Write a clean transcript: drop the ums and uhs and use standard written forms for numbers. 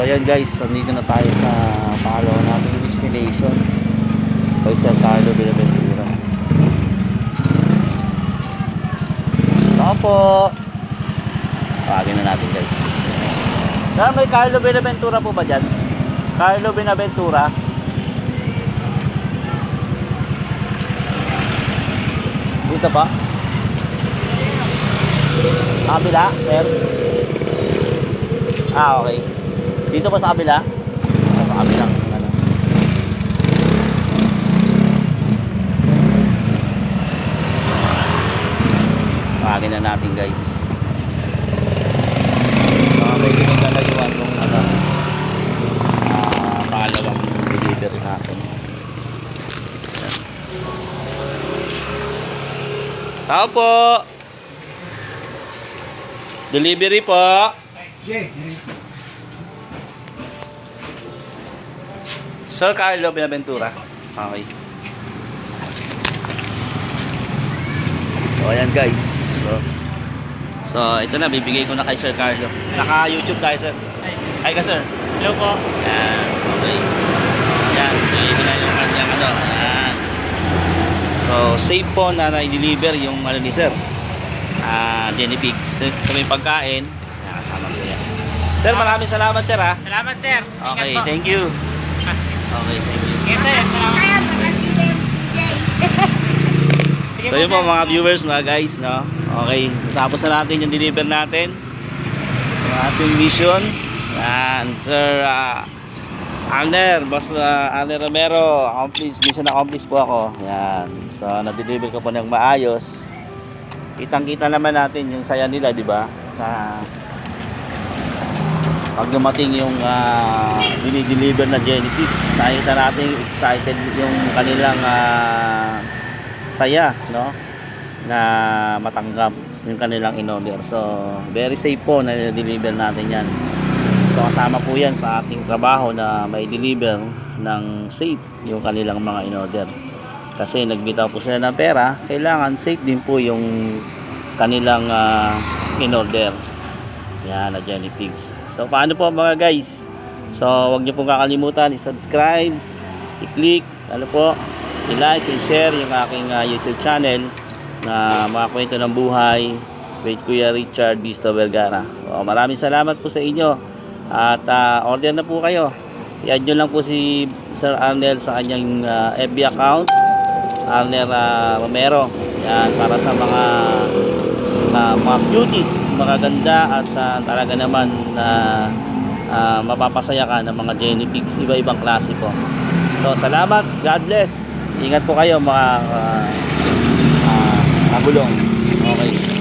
So ayan guys, nandito na tayo sa pangalawa nating destination kay Sir Carlo Buenaventura. Saka po tawagin na natin guys. Sir, may Carlo Buenaventura po ba dyan? Carlo Buenaventura. Dito pa? Kabila, sir? Ah, okay. Dito pa sa kabila? Sa kabilang ano. Pagin na natin guys. Medyo naglalayuan kung ano, pangalawang delivery natin. Tao po. Delivery po. Sir Carlo Buenaventura. Okay. So ayan guys. So ito na, bibigay ko na kay Sir Carlo. Naka-YouTube tayo, sir. Hi ka, sir. Hello po. Ayan. Okay. Ayan, bibigay ko na yung kanyang ano. Ayan. So safe po na na-deliver yung ano ni sir. Jenny Pigs. Ito may pagkain. Nakasama ko yan. Sir, maraming salamat, sir, ha. Salamat, sir. Okay, thank you. Okay, thank you. Yes, sir. Salamat. So yun po mga viewers, mga guys, no? Okay, tapos na natin yung deliver natin yung ating mission. Yan, Sir Alner, Boss Alner Romero, mission accomplished po ako. Yan, so na-deliver ko po ng maayos. Kitang-kita naman natin yung saya nila, di ba? Sa pag dumating yung dinideliver na Jenny Pigs, nakita natin excited yung kanilang saya, no, na matanggap yung kanilang in-order. So very safe po na deliver natin yan. So kasama po yan sa ating trabaho na may deliver ng safe yung kanilang mga in-order, kasi nagbitaw po sila ng pera, kailangan safe din po yung kanilang in-order. Yan na Jenny Pigs. So paano po mga guys? So wag niyo pong kakalimutan i-subscribe, i-click, ano po, i-like and share yung aking YouTube channel na mga kwento ng buhay with Kuya Richard Visto Vergara. So, maraming salamat po sa inyo at order na po kayo. I-add nyo lang po si Sir Arnel sa kanyang FB account, Arnel Romero. Yan, para sa mga beauties, mga ganda at talaga naman mapapasaya ka ng mga Jenny Pigs, iba-ibang klase po. So salamat, God bless. Ingat po kayo mga magulong. Okay.